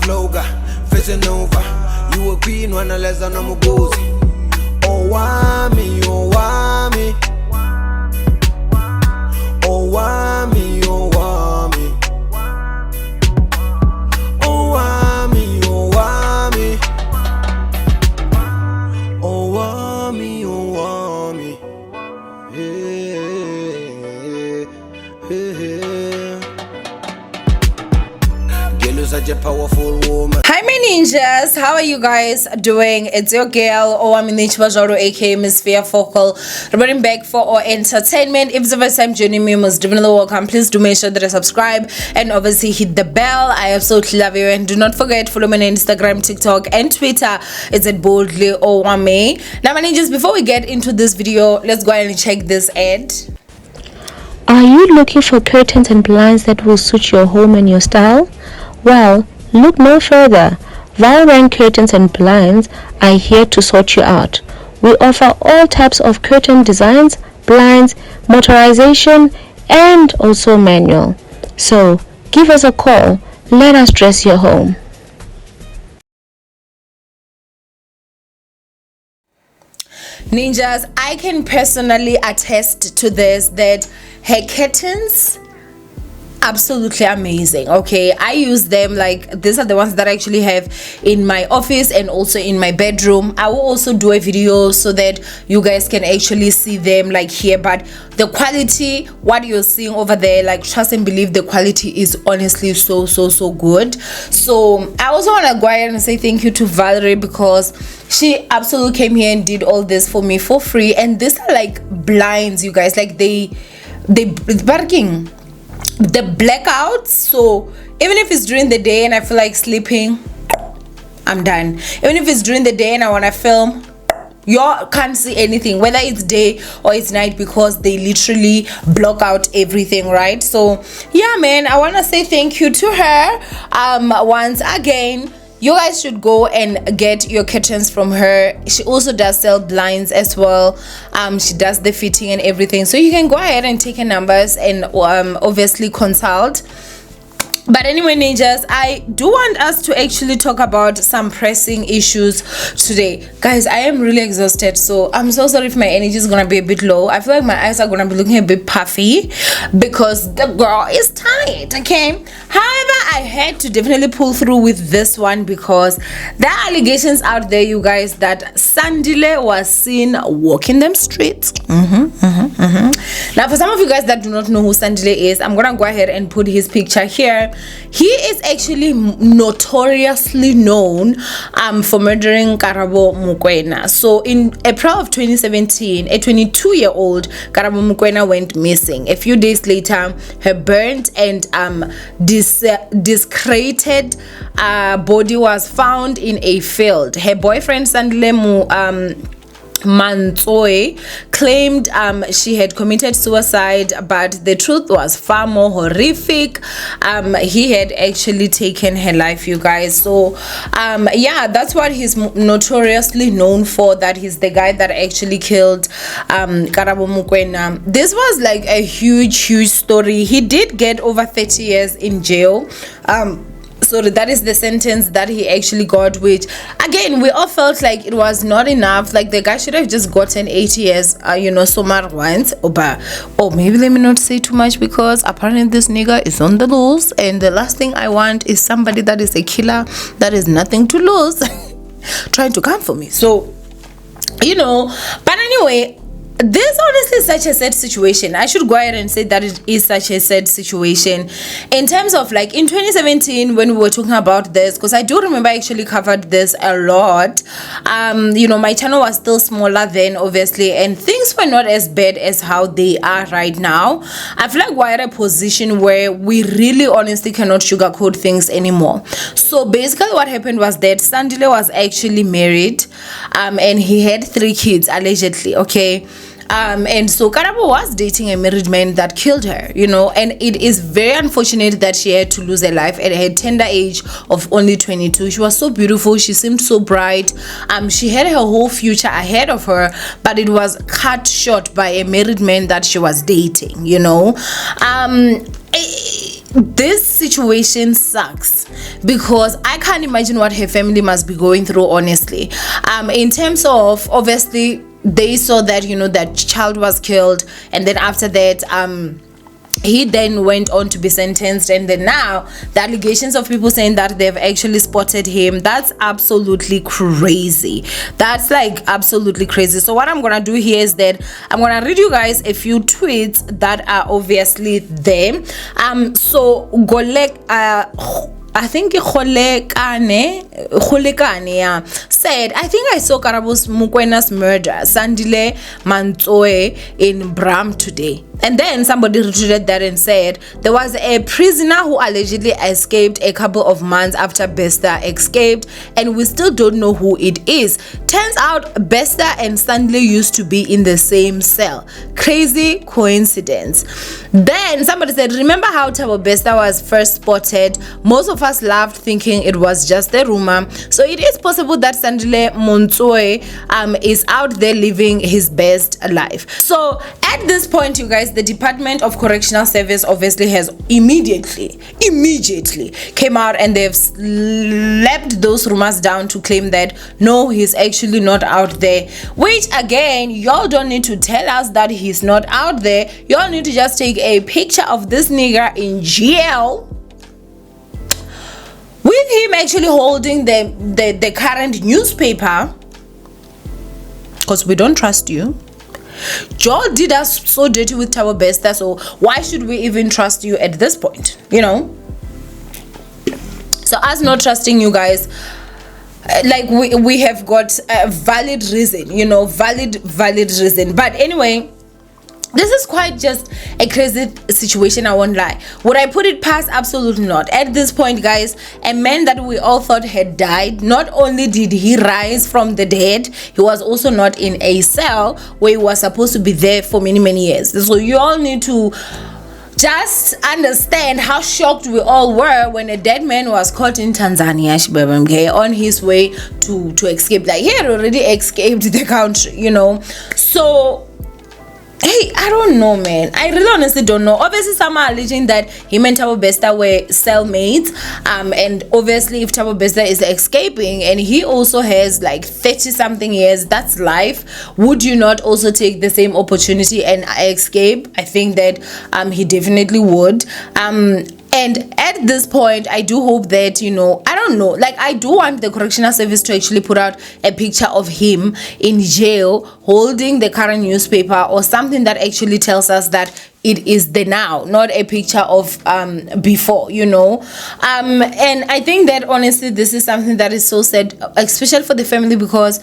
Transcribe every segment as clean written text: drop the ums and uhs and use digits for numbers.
loga, facing over. You a queen when I less than I'm a gozy. Owamie, Owamie. Owamie, Owamie. Owamie, Owamie. Owamie, Owamie. Girl, you're such a powerful woman. Hi my ninjas, how are you guys doing? It's your girl Owamie aka Miss Fear Focal, reporting back for our entertainment. If it's the first time joining me, most definitely welcome. Please do make sure that you subscribe and obviously hit the bell. I absolutely love you, and do not forget follow me on Instagram, TikTok and Twitter. It's at boldly Owamie. Now my ninjas, before we get into this video, let's go ahead and check this ad. Are you looking for curtains and blinds that will suit your home and your style? Well, look no further. Valorant Curtains and Blinds are here to sort you out. We offer all types of curtain designs, blinds, motorization, and also manual. So, give us a call. Let us dress your home. Ninjas, I can personally attest to this, that her curtains absolutely amazing. Okay, I use them, like these are the ones that I actually have in my office and also in my bedroom. I will also do a video so that you guys can actually see them like here, but the quality, what you're seeing over there, like trust and believe, the quality is honestly so good. So I also want to go ahead and say thank you to Valerie, because she absolutely came here and did all this for me for free. And these are like blinds, you guys, like they barking the blackouts. So even if it's during the day and I feel like sleeping, I'm done. Even if it's during the day and I want to film, you can't see anything, whether it's day or it's night, because they literally block out everything, right? So yeah, man, I want to say thank you to her once again. You guys should go and get your curtains from her. She also does sell blinds as well. She does the fitting and everything, so you can go ahead and take her numbers and obviously consult. But anyway, ninjas, I do want us to actually talk about some pressing issues today. Guys, I am really exhausted, so I'm so sorry if my energy is gonna be a bit low. I feel like my eyes are gonna be looking a bit puffy because the girl is tired, okay? However, I had to definitely pull through with this one because there are allegations out there, you guys, that Sandile was seen walking them streets. Now, for some of you guys that do not know who Sandile is, I'm gonna go ahead and put his picture here. He is actually notoriously known for murdering Karabo Mokoena. So in April of 2017, a 22-year-old Karabo Mokoena went missing. A few days later, her burnt and discredited body was found in a field. Her boyfriend Sandile Mantsoe claimed she had committed suicide, but the truth was far more horrific. He had actually taken her life, you guys. So yeah, that's what he's notoriously known for, that he's the guy that actually killed Karabo Mokoena. This was like a huge story. He did get over 30 years in jail. So that is the sentence that he actually got, which again, we all felt like it was not enough. Like the guy should have just gotten 80 years, somewhere once. Or maybe let me not say too much, because apparently this nigga is on the loose, and the last thing I want is somebody that is a killer that is nothing to lose trying to come for me. So but anyway, this honestly is such a sad situation. I should go ahead and say that it is such a sad situation in terms of like in 2017 when we were talking about this, because I do remember I actually covered this a lot. My channel was still smaller then, obviously, and things were not as bad as how they are right now. I feel like we're at a position where we really honestly cannot sugarcoat things anymore. So basically what happened was that Sandile was actually married and he had 3 kids allegedly, okay? And so Karabo was dating a married man that killed her, and it is very unfortunate that she had to lose her life at her tender age of only 22. She was so beautiful, she seemed so bright, she had her whole future ahead of her, but it was cut short by a married man that she was dating. this situation sucks because I can't imagine what her family must be going through, honestly. In terms of, obviously, they saw that, you know, that child was killed, and then after that, he then went on to be sentenced, and then now the allegations of people saying that they've actually spotted him, that's absolutely crazy. That's like absolutely crazy. So what I'm gonna do here is that I'm gonna read you guys a few tweets that are obviously there. So Golek I think Kholekane said, I think I saw Karabos Mukwena's murder, Sandile Mantsoe in Bram today. And then somebody retweeted that and said, there was a prisoner who allegedly escaped a couple of months after Bester escaped, and we still don't know who it is. Turns out Bester and Sandile used to be in the same cell. Crazy coincidence. Then somebody said, remember how Thabo Bester was first spotted? Most of us laughed thinking it was just a rumor. So it is possible that Sandile Mantsoe is out there living his best life. So at this point, you guys, the Department of Correctional Service obviously has immediately came out and they've slapped those rumors down to claim that no, he's actually not out there, which again, y'all don't need to tell us that he's not out there. Y'all need to just take a picture of this nigger in jail with him actually holding the current newspaper, because we don't trust you. Joel did us so dirty with Thabo Bester, so why should we even trust you at this point, you know? So us not trusting you guys, like we have got a valid reason, you know, valid reason. But anyway, this is quite just a crazy situation, I won't lie. Would I put it past? Absolutely not. At this point, guys, a man that we all thought had died, not only did he rise from the dead, he was also not in a cell where he was supposed to be there for many years. So you all need to just understand how shocked we all were when a dead man was caught in Tanzania, on his way to escape. Like, he had already escaped the country, you know. So hey, I don't know, man. I really honestly don't know. Obviously, some are alleging that him and Thabo Bester were cellmates. And obviously, if Thabo Bester is escaping and he also has like 30-something years, that's life. Would you not also take the same opportunity and escape? I think that he definitely would. And at this point, I do hope that, you know, I don't know, like, I do want the correctional service to actually put out a picture of him in jail holding the current newspaper or something that actually tells us that it is the now, not a picture of before, you know. And I think that honestly, this is something that is so sad, especially for the family, because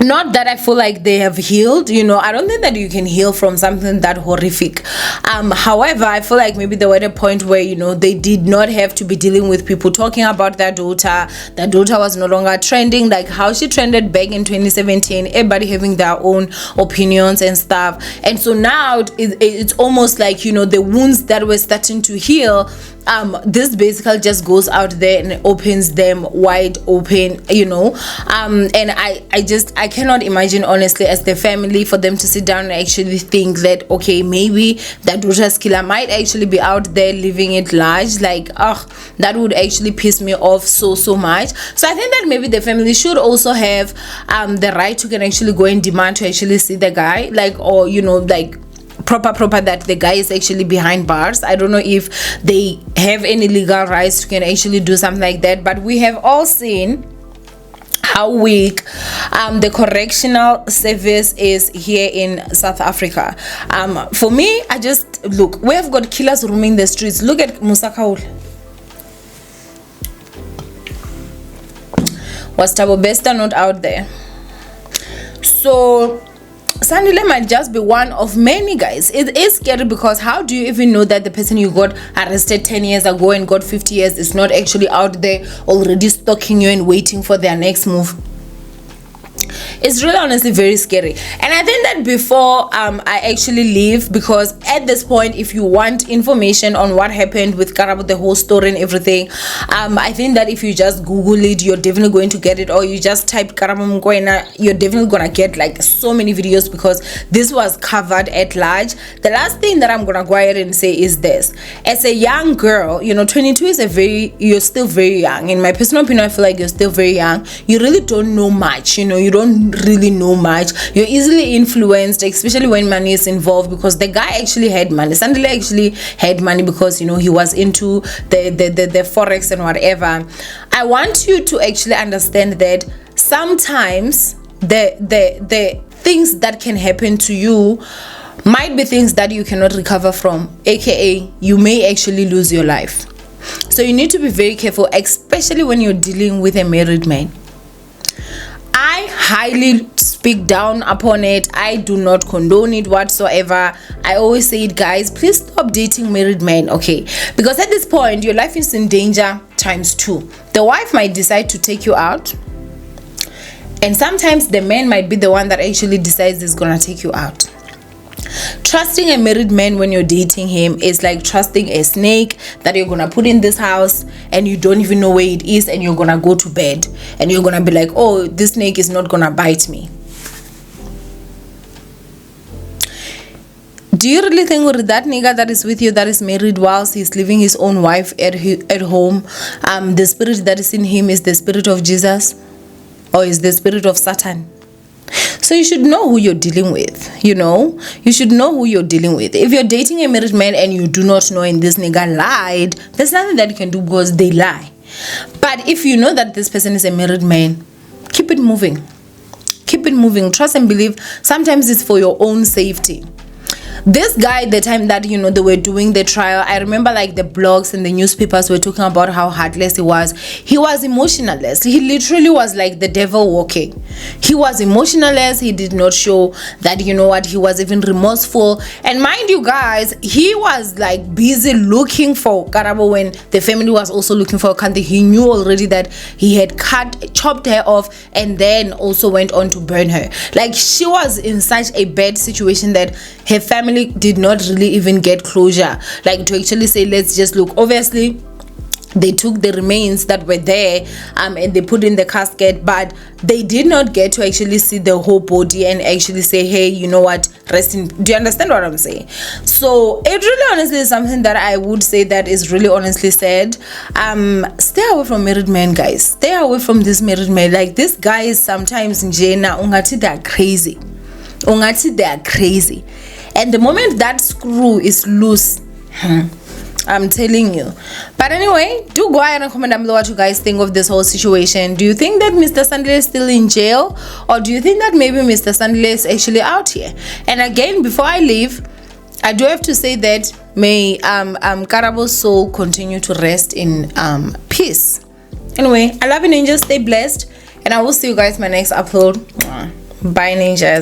not that I feel like they have healed, you know. I don't think that you can heal from something that horrific. However, I feel like maybe they were at a point where, you know, they did not have to be dealing with people talking about their daughter. Their daughter was no longer trending like how she trended back in 2017, everybody having their own opinions and stuff. And so now it's almost like, you know, the wounds that were starting to heal, this basically just goes out there and opens them wide open, you know. And I cannot imagine, honestly, as the family, for them to sit down and actually think that, okay, maybe that daughter's killer might actually be out there living it large. Like, that would actually piss me off so much. So I think that maybe the family should also have the right to can actually go and demand to actually see the guy, like, or, you know, like proper that the guy is actually behind bars. I don't know if they have any legal rights to can actually do something like that, but we have all seen how weak the correctional service is here in South Africa. For me, I just look, we have got killers roaming the streets. Look at Musakaul. Was Thabo Bester not out there? So Sandile might just be one of many, guys. It is scary because how do you even know that the person you got arrested 10 years ago and got 50 years is not actually out there already stalking you and waiting for their next move? It's really honestly very scary. And I think that before I actually leave, because at this point, if you want information on what happened with Karabo, the whole story and everything, I think that if you just Google it, you're definitely going to get it, or you just type Karabo Mkwena, you're definitely gonna get like so many videos, because this was covered at large. The last thing that I'm gonna go ahead and say is this: as a young girl, you know, 22 is you're still very young. In my personal opinion, I feel like you're still very young. You really don't know much, you know, you don't really know much. You're easily influenced, especially when money is involved, because the guy actually had money. Sandile actually had money because, you know, he was into the forex and whatever. I want you to actually understand that sometimes the things that can happen to you might be things that you cannot recover from, aka you may actually lose your life. So you need to be very careful, especially when you're dealing with a married man. I highly speak down upon it. I do not condone it whatsoever. I always say it, guys, please stop dating married men, okay? Because at this point, your life is in danger ×2. The wife might decide to take you out, and sometimes the man might be the one that actually decides he's gonna take you out. Trusting a married man when you're dating him is like trusting a snake that you're gonna put in this house and you don't even know where it is, and you're gonna go to bed and you're gonna be like, oh, this snake is not gonna bite me. Do you really think with that nigga that is with you, that is married, whilst he's leaving his own wife at home, the spirit that is in him is the spirit of Jesus, or is the spirit of Satan? So you should know who you're dealing with, you know? You should know who you're dealing with. If you're dating a married man and you do not know and this nigga lied, there's nothing that you can do, because they lie. But if you know that this person is a married man, keep it moving. Keep it moving. Trust and believe. Sometimes it's for your own safety. This guy, the time that, you know, they were doing the trial, I remember like the blogs and the newspapers were talking about how heartless he was. He was emotionless. He literally was like the devil walking. He was emotionless. He did not show that, you know what, he was even remorseful. And mind you guys, he was like busy looking for Karabo when the family was also looking for Kante. He knew already that he had chopped her off, and then also went on to burn her. Like, she was in such a bad situation that her family did not really even get closure, like to actually say, let's just look. Obviously they took the remains that were there and they put in the casket, but they did not get to actually see the whole body and actually say, hey, you know what, rest in. Do you understand what I'm saying? So it really honestly is something that I would say that is really honestly sad. Stay away from married men, guys. Stay away from this married man. Like, this guy is sometimes in Jena ungati, they are crazy. Ungati, they are crazy. And the moment that screw is loose, I'm telling you. But anyway, do go ahead and comment down below what you guys think of this whole situation. Do you think that Mr. Sandile is still in jail, or do you think that maybe Mr. Sandile is actually out here? And again, before I leave, I do have to say that may Karabo's soul continue to rest in peace. Anyway, I love you, ninjas. Stay blessed, and I will see you guys in my next upload. Bye, ninjas.